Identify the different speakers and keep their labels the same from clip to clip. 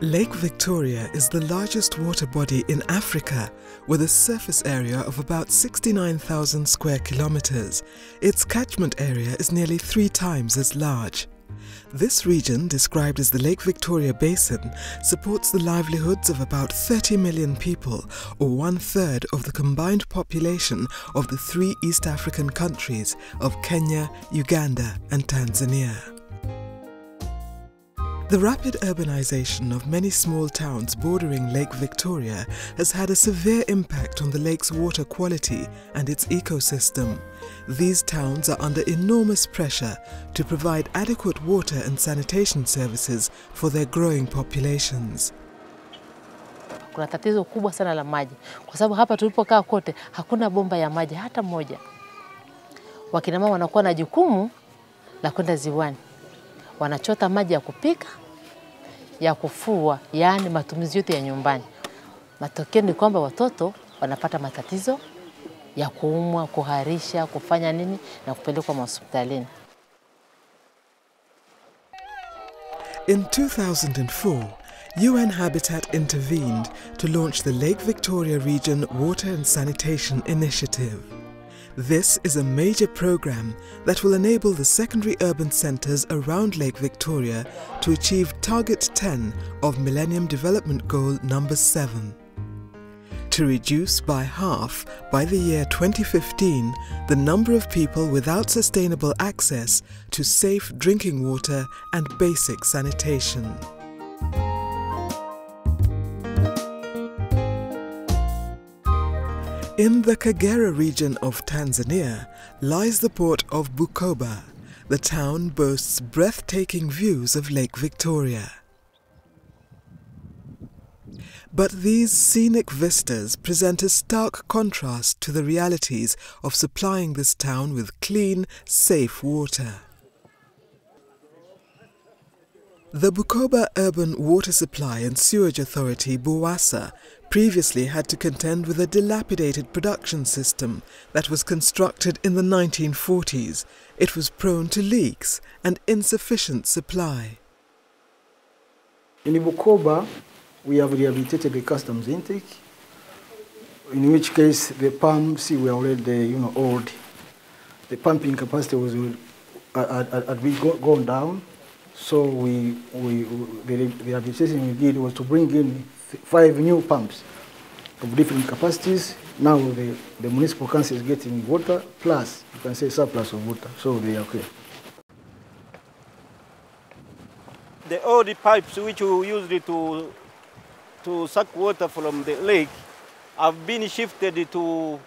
Speaker 1: Lake Victoria is the largest water body in Africa with a surface area of about 69,000 square kilometers. Its catchment area is nearly 3 times as large. This region, described as the Lake Victoria Basin, supports the livelihoods of about 30 million people, or 1/3 of the combined population of the 3 East African countries of Kenya, Uganda and Tanzania. The rapid urbanization of many small towns bordering Lake Victoria has had a severe impact on the lake's water quality and its ecosystem. These towns are under enormous pressure to provide adequate water and sanitation services for their growing populations.
Speaker 2: Kuna tatizo kubwa sana la maji kwa sababu hapa tulipokaa kote hakuna bomba ya maji hata moja. Wakina mama wanakuwa na jukumu la kwenda ziwani. Wanachota maji ya kupika, ya kufua, yaani matumizi yote ya nyumbani. Matokeo ni kwamba watoto wanapata matatizo ya kuumwa, kuharisha, kufanya nini na kupelekwa hospitalini.
Speaker 1: In 2004, UN Habitat intervened to launch the Lake Victoria Region Water and Sanitation Initiative. This is a major program that will enable the secondary urban centers around Lake Victoria to achieve Target 10 of Millennium Development Goal number 7. To reduce by half, by the year 2015, the number of people without sustainable access to safe drinking water and basic sanitation. In the Kagera region of Tanzania lies the port of Bukoba. The town boasts breathtaking views of Lake Victoria. But these scenic vistas present a stark contrast to the realities of supplying this town with clean, safe water. The Bukoba Urban Water Supply and Sewage Authority, BUWASA, previously had to contend with a dilapidated production system that was constructed in the 1940s. It was prone to leaks and insufficient supply.
Speaker 3: In Bukoba, we have rehabilitated the customs intake, in which case the pumps were already, old. The pumping capacity was gone down. So the rehabilitation we did was to bring in 5 new pumps of different capacities. Now the municipal council is getting water plus, you can say, surplus of water, so they are okay.
Speaker 4: The old pipes which we used to suck water from the lake have been shifted to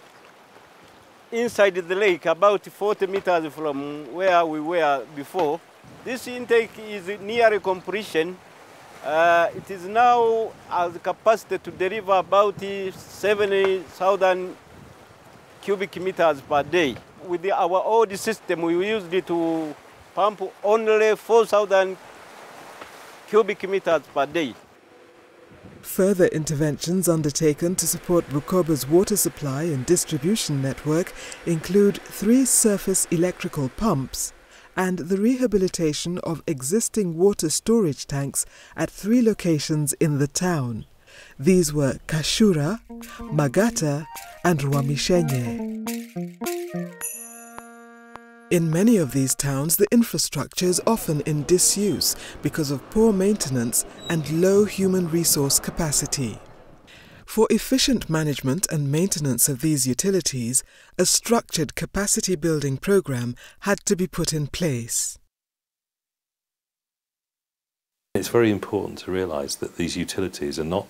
Speaker 4: inside the lake, about 40 meters from where we were before. This intake is near completion. It is now has capacity to deliver about 70,000 cubic meters per day. With our old system, we used it to pump only 4,000 cubic meters per day.
Speaker 1: Further interventions undertaken to support Bukoba's water supply and distribution network include 3 surface electrical pumps and the rehabilitation of existing water storage tanks at 3 locations in the town. These were Kashura, Magata and Rwamishenye. In many of these towns, the infrastructure is often in disuse because of poor maintenance and low human resource capacity. For efficient management and maintenance of these utilities, a structured capacity building program had to be put in place.
Speaker 5: It's very important to realise that these utilities are not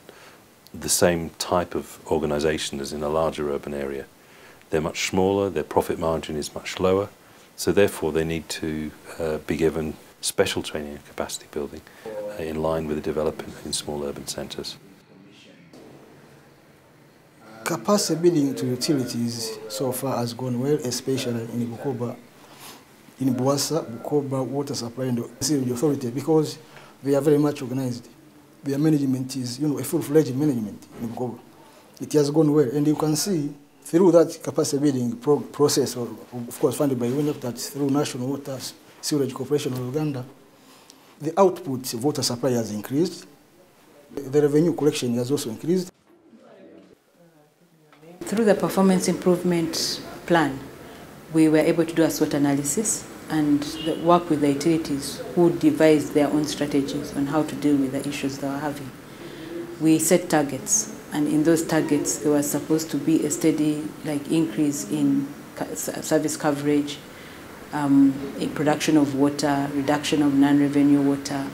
Speaker 5: the same type of organisation as in a larger urban area. They're much smaller, their profit margin is much lower, so therefore they need to be given special training and capacity building in line with the development in small urban centres.
Speaker 3: Capacity building to utilities so far has gone well, especially in Bukoba, in BUWASA, Bukoba Water Supply and Sewage Authority, because they are very much organized. Their management is, a full-fledged management in Bukoba. It has gone well, and you can see through that capacity building process, of course funded by UNEP, that's through National Water Sewerage Corporation of Uganda, the output of water supply has increased. The revenue collection has also increased.
Speaker 6: Through the performance improvement plan, we were able to do a SWOT analysis and work with the utilities who devised their own strategies on how to deal with the issues they were having. We set targets, and in those targets there was supposed to be a steady increase in service coverage, in production of water, reduction of non-revenue water,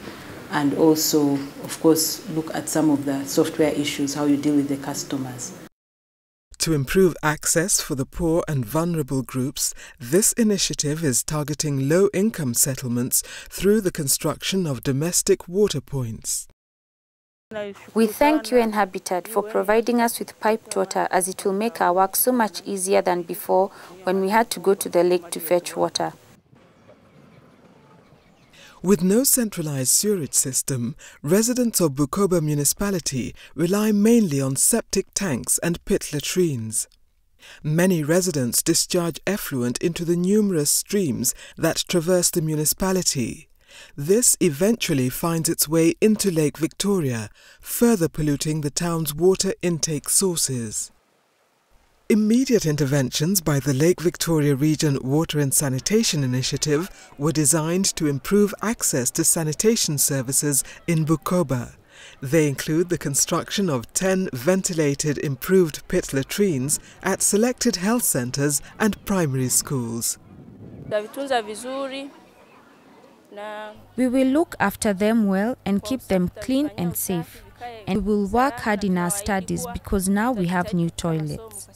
Speaker 6: and also, of course, look at some of the software issues, how you deal with the customers.
Speaker 1: To improve access for the poor and vulnerable groups, this initiative is targeting low-income settlements through the construction of domestic water points.
Speaker 7: We thank UN Habitat for providing us with piped water, as it will make our work so much easier than before when we had to go to the lake to fetch water.
Speaker 1: With no centralized sewerage system, residents of Bukoba municipality rely mainly on septic tanks and pit latrines. Many residents discharge effluent into the numerous streams that traverse the municipality. This eventually finds its way into Lake Victoria, further polluting the town's water intake sources. Immediate interventions by the Lake Victoria Region Water and Sanitation Initiative were designed to improve access to sanitation services in Bukoba. They include the construction of 10 ventilated improved pit latrines at selected health centres and primary schools.
Speaker 7: We will look after them well and keep them clean and safe. And we will work hard in our studies because now we have new toilets.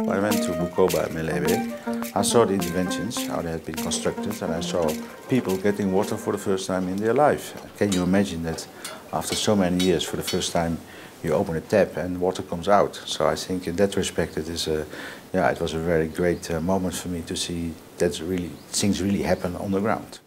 Speaker 8: I went to Bukoba, Melebe. I saw the interventions, how they had been constructed, and I saw people getting water for the first time in their life. Can you imagine that after so many years, for the first time, you open a tap and water comes out? So I think in that respect, it was a very great moment for me to see that things really happen on the ground.